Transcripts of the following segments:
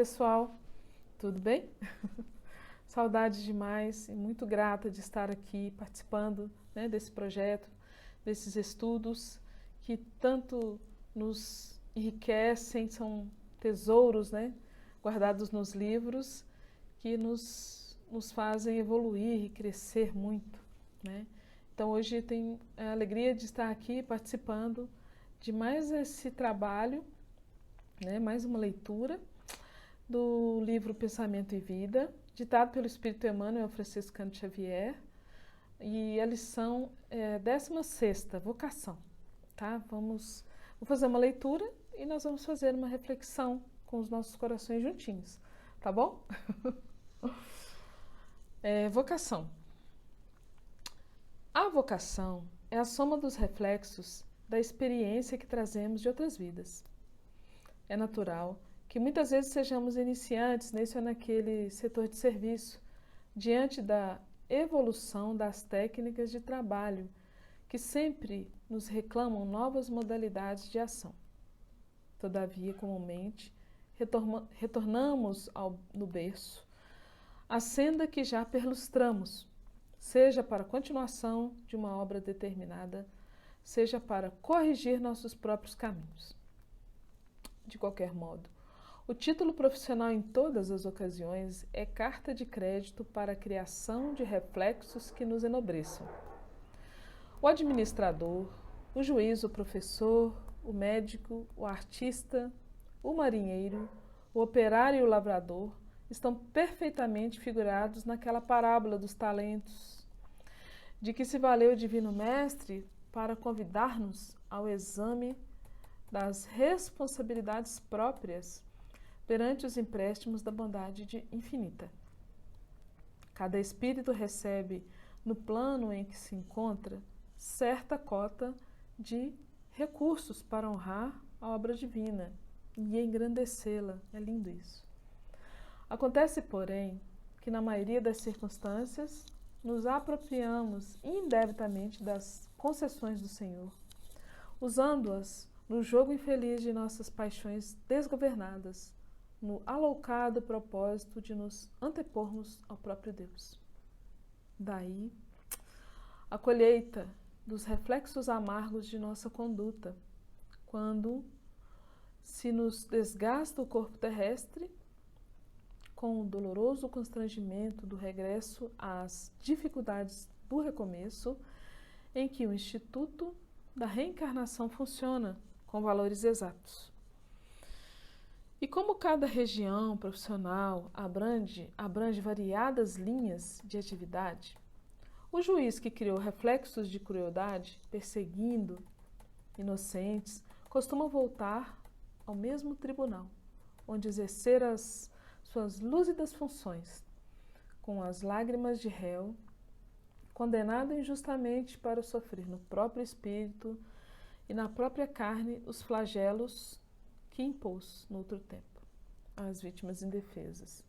pessoal, tudo bem? Saudade demais e muito grata de estar aqui participando, né, desse projeto, desses estudos que tanto nos enriquecem, são tesouros, né, guardados nos livros que nos fazem evoluir e crescer muito, né? Então hoje tenho a alegria de estar aqui participando de mais esse trabalho, né, mais uma leitura do livro Pensamento e Vida, ditado pelo Espírito Emmanuel Francisco Cândido Xavier, e a lição é 16ª, Vocação. Tá? Vou fazer uma leitura e nós vamos fazer uma reflexão com os nossos corações juntinhos, tá bom? Vocação. A vocação é a soma dos reflexos da experiência que trazemos de outras vidas. É natural que muitas vezes sejamos iniciantes nesse ou naquele setor de serviço, diante da evolução das técnicas de trabalho, que sempre nos reclamam novas modalidades de ação. Todavia, comumente, retornamos no berço, a senda que já perlustramos, seja para a continuação de uma obra determinada, seja para corrigir nossos próprios caminhos. De qualquer modo, o título profissional em todas as ocasiões é carta de crédito para a criação de reflexos que nos enobreçam. O administrador, o juiz, o professor, o médico, o artista, o marinheiro, o operário e o lavrador estão perfeitamente figurados naquela parábola dos talentos, de que se valeu o Divino Mestre para convidar-nos ao exame das responsabilidades próprias perante os empréstimos da bondade infinita. Cada espírito recebe, no plano em que se encontra, certa cota de recursos para honrar a obra divina e engrandecê-la. É lindo isso. Acontece, porém, que na maioria das circunstâncias nos apropriamos indebitamente das concessões do Senhor, usando-as no jogo infeliz de nossas paixões desgovernadas, no aloucado propósito de nos antepormos ao próprio Deus. Daí a colheita dos reflexos amargos de nossa conduta, quando se nos desgasta o corpo terrestre, com o doloroso constrangimento do regresso às dificuldades do recomeço, em que o Instituto da Reencarnação funciona com valores exatos. E como cada região profissional abrange variadas linhas de atividade, o juiz que criou reflexos de crueldade, perseguindo inocentes, costuma voltar ao mesmo tribunal, onde exercer as suas lúcidas funções, com as lágrimas de réu, condenado injustamente para sofrer no próprio espírito e na própria carne os flagelos que impôs no outro tempo às vítimas indefesas.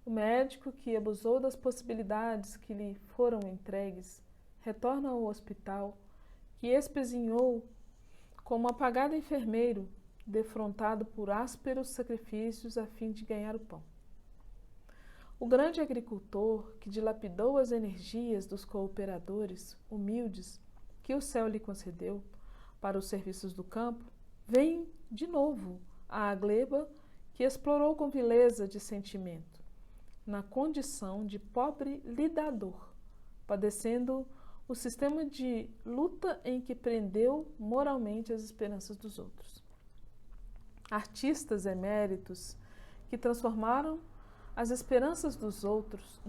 O médico que abusou das possibilidades que lhe foram entregues retorna ao hospital que espezinhou como apagado enfermeiro defrontado por ásperos sacrifícios a fim de ganhar o pão. O grande agricultor que dilapidou as energias dos cooperadores humildes que o céu lhe concedeu para os serviços do campo, vem de novo à gleba que explorou com vileza de sentimento, na condição de pobre lidador, padecendo o sistema de luta em que prendeu moralmente as esperanças dos outros. Artistas eméritos que transformaram as esperanças dos outros,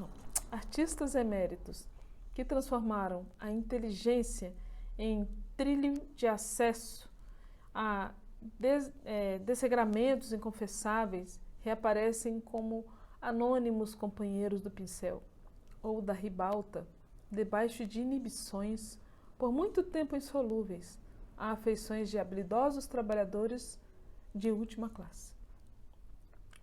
artistas eméritos que transformaram a inteligência em trilho de acesso a desregramentos inconfessáveis, reaparecem como anônimos companheiros do pincel ou da ribalta, debaixo de inibições por muito tempo insolúveis a afeições de habilidosos trabalhadores de última classe.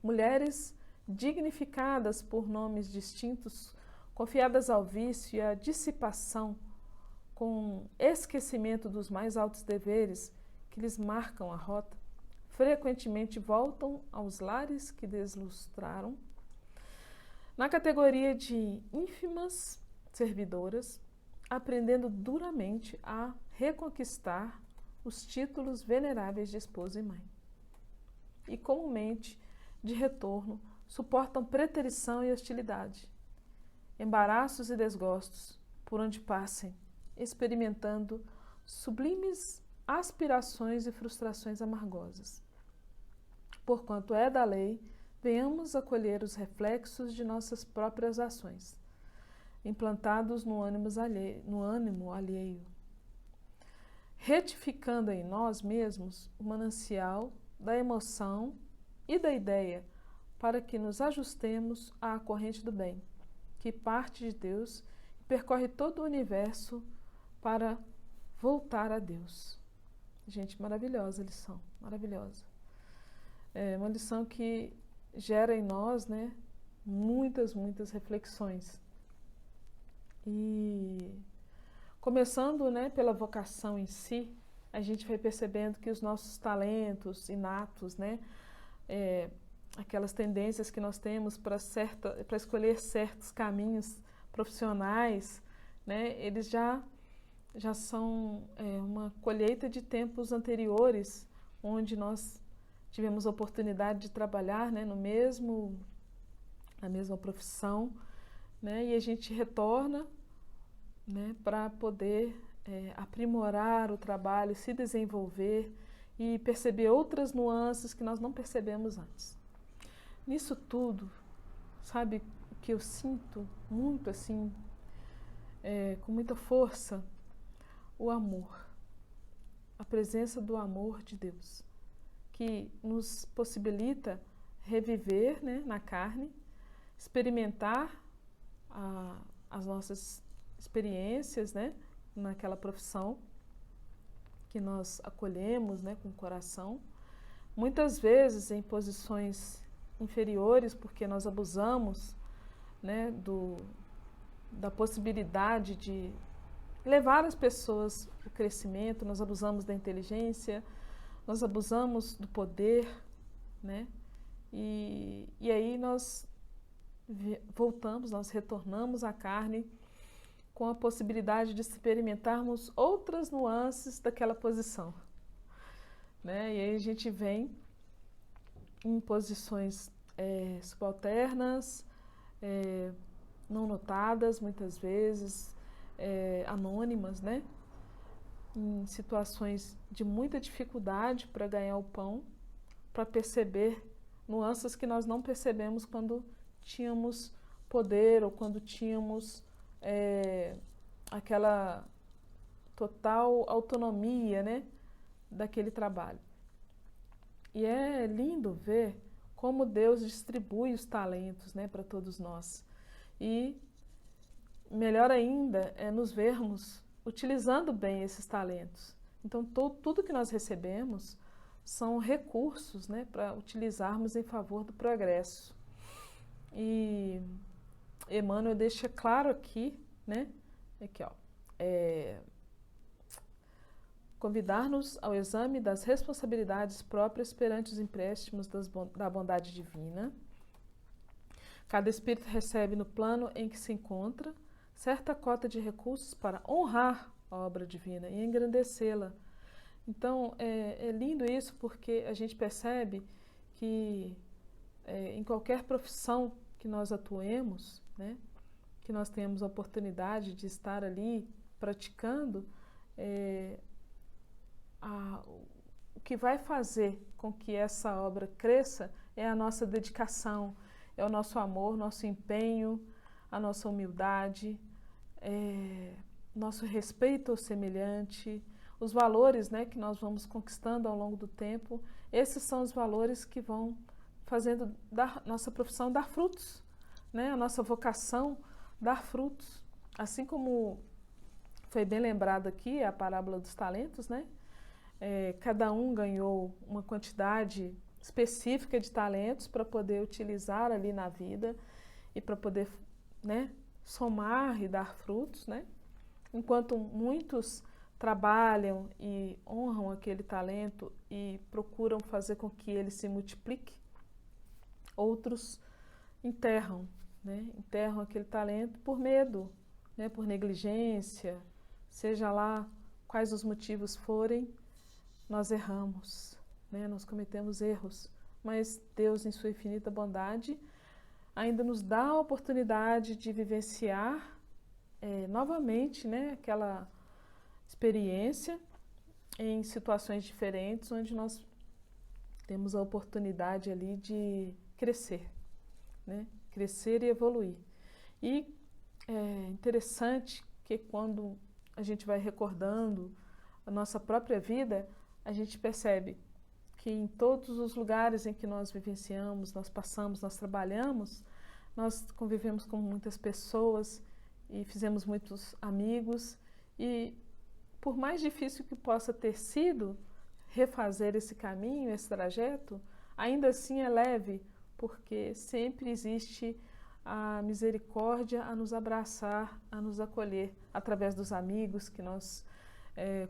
Mulheres dignificadas por nomes distintos, confiadas ao vício e à dissipação, com esquecimento dos mais altos deveres que lhes marcam a rota, frequentemente voltam aos lares que deslustraram. Na categoria de ínfimas servidoras, aprendendo duramente a reconquistar os títulos veneráveis de esposa e mãe. E comumente, de retorno, suportam preterição e hostilidade, embaraços e desgostos, por onde passem, experimentando sublimes aspirações e frustrações amargosas. Porquanto é da lei, venhamos acolher os reflexos de nossas próprias ações, implantados no ânimo alheio, retificando em nós mesmos o manancial da emoção e da ideia, para que nos ajustemos à corrente do bem, que parte de Deus e percorre todo o universo para voltar a Deus. Gente, maravilhosa a lição, maravilhosa. É uma lição que gera em nós, né, muitas reflexões. E começando, né, pela vocação em si, a gente vai percebendo que os nossos talentos inatos, né, aquelas tendências que nós temos para escolher certos caminhos profissionais, né, eles já são uma colheita de tempos anteriores, onde nós tivemos a oportunidade de trabalhar, né, na mesma profissão, né, e a gente retorna, né, para poder aprimorar o trabalho, se desenvolver e perceber outras nuances que nós não percebemos antes. Nisso tudo, sabe o que eu sinto muito assim, com muita força? O amor, a presença do amor de Deus, que nos possibilita reviver, né, na carne, experimentar as nossas experiências, né, naquela profissão que nós acolhemos, né, com o coração, muitas vezes em posições inferiores, porque nós abusamos, né, da possibilidade de levar as pessoas ao crescimento, nós abusamos da inteligência, nós abusamos do poder, né? E aí nós voltamos, nós retornamos à carne com a possibilidade de experimentarmos outras nuances daquela posição, né? E aí a gente vem em posições subalternas, não notadas muitas vezes, anônimas, né? Em situações de muita dificuldade para ganhar o pão, para perceber nuances que nós não percebemos quando tínhamos poder ou quando tínhamos aquela total autonomia, né, daquele trabalho. E é lindo ver como Deus distribui os talentos, né, para todos nós. E melhor ainda é nos vermos utilizando bem esses talentos. Então, tudo que nós recebemos são recursos, né, para utilizarmos em favor do progresso. E Emmanuel deixa claro aqui, né, aqui, ó, convidar-nos ao exame das responsabilidades próprias perante os empréstimos da bondade divina. Cada espírito recebe no plano em que se encontra certa cota de recursos para honrar a obra divina e engrandecê-la. Então, é lindo isso, porque a gente percebe que em qualquer profissão que nós atuemos, né, que nós tenhamos a oportunidade de estar ali praticando, o que vai fazer com que essa obra cresça é a nossa dedicação, é o nosso amor, nosso empenho, a nossa humildade, nosso respeito ao semelhante, os valores, né, que nós vamos conquistando ao longo do tempo. Esses são os valores que vão fazendo da nossa profissão dar frutos, né, a nossa vocação dar frutos. Assim como foi bem lembrado aqui a parábola dos talentos, né? Cada um ganhou uma quantidade específica de talentos para poder utilizar ali na vida e para poder, né, somar e dar frutos, né? Enquanto muitos trabalham e honram aquele talento e procuram fazer com que ele se multiplique. Outros enterram, né? Enterram aquele talento por medo, né? Por negligência, seja lá quais os motivos forem, nós erramos, né? Nós cometemos erros, mas Deus, em sua infinita bondade, ainda nos dá a oportunidade de vivenciar novamente, né? Aquela experiência em situações diferentes, onde nós temos a oportunidade ali de crescer, né? Crescer e evoluir. E é interessante que quando a gente vai recordando a nossa própria vida, a gente percebe que em todos os lugares em que nós vivenciamos, nós passamos, nós trabalhamos, nós convivemos com muitas pessoas e fizemos muitos amigos, e por mais difícil que possa ter sido refazer esse caminho, esse trajeto, ainda assim é leve, porque sempre existe a misericórdia a nos abraçar, a nos acolher, através dos amigos que nós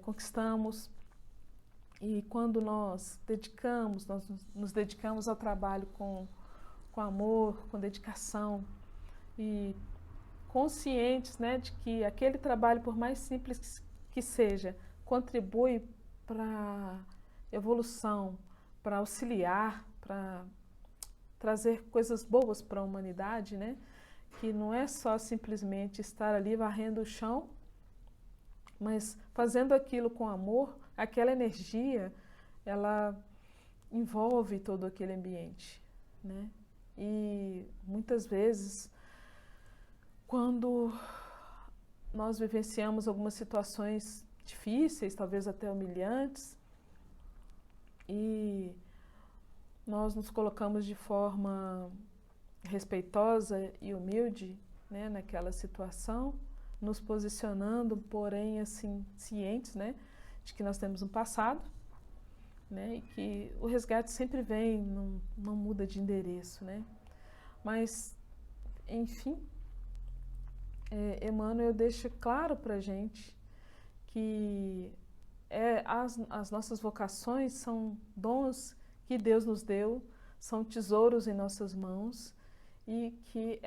conquistamos. E quando nós nos dedicamos ao trabalho com amor, com dedicação, e conscientes, né, de que aquele trabalho, por mais simples que seja, contribui para a evolução, para auxiliar, para trazer coisas boas para a humanidade, né? Que não é só simplesmente estar ali varrendo o chão, mas fazendo aquilo com amor, aquela energia, ela envolve todo aquele ambiente, né? E muitas vezes, quando nós vivenciamos algumas situações difíceis, talvez até humilhantes, e nós nos colocamos de forma respeitosa e humilde, né, naquela situação, nos posicionando, porém assim, cientes, né, de que nós temos um passado, né, e que o resgate sempre vem, não muda de endereço, né? Mas, enfim, Emmanuel deixa claro para a gente que as nossas vocações são dons que Deus nos deu, são tesouros em nossas mãos, e que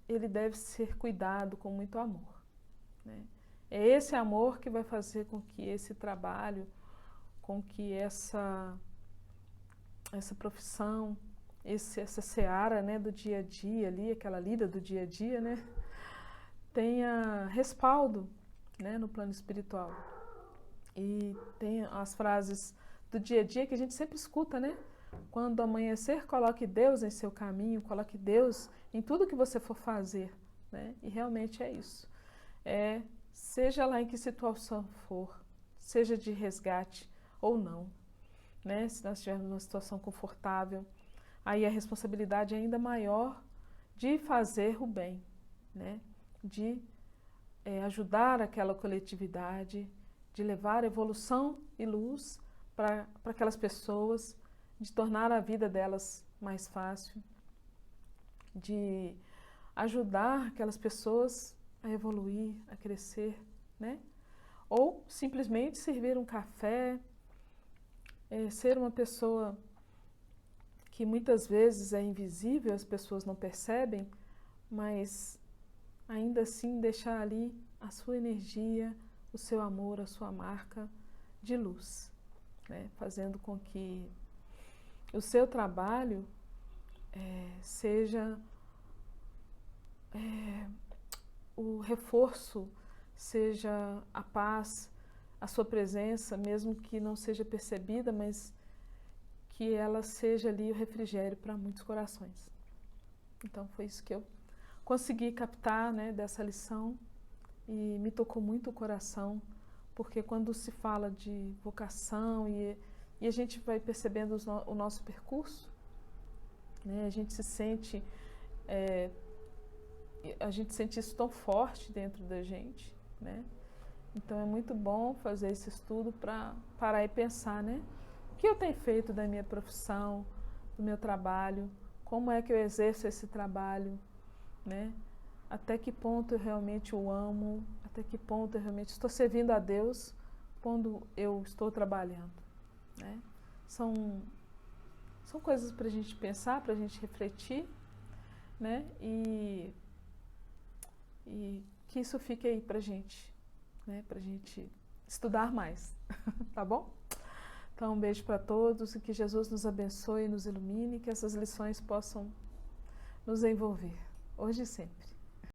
ele deve ser cuidado com muito amor, né? É esse amor que vai fazer com que esse trabalho, com que essa profissão, essa seara, né, do dia a dia ali, aquela lida do dia a dia, né, tenha respaldo, né, no plano espiritual. E tem as frases do dia a dia que a gente sempre escuta, né? Quando amanhecer, coloque Deus em seu caminho, coloque Deus em tudo que você for fazer, né? E realmente é isso. Seja lá em que situação for, seja de resgate ou não, né? Se nós estivermos numa situação confortável, aí a responsabilidade é ainda maior de fazer o bem, né? De ajudar aquela coletividade, de levar evolução e luz para aquelas pessoas, de tornar a vida delas mais fácil, de ajudar aquelas pessoas a evoluir, a crescer, né? Ou simplesmente servir um café, ser uma pessoa que muitas vezes é invisível, as pessoas não percebem, mas ainda assim deixar ali a sua energia, o seu amor, a sua marca de luz, né? Fazendo com que o seu trabalho seja o reforço, seja a paz, a sua presença, mesmo que não seja percebida, mas que ela seja ali o refrigério para muitos corações. Então foi isso que eu consegui captar, né, dessa lição, e me tocou muito o coração, porque quando se fala de vocação e a gente vai percebendo o nosso percurso, né, a gente sente isso tão forte dentro da gente, né? Então é muito bom fazer esse estudo para parar e pensar, né? O que eu tenho feito da minha profissão, do meu trabalho, como é que eu exerço esse trabalho, né? até que ponto eu realmente o amo, até que ponto eu realmente estou servindo a Deus quando eu estou trabalhando, né? São coisas para a gente pensar, para a gente refletir, né? E que isso fique aí para a gente, né? Para a gente estudar mais, tá bom? Então, um beijo para todos e que Jesus nos abençoe e nos ilumine, que essas lições possam nos envolver, hoje e sempre.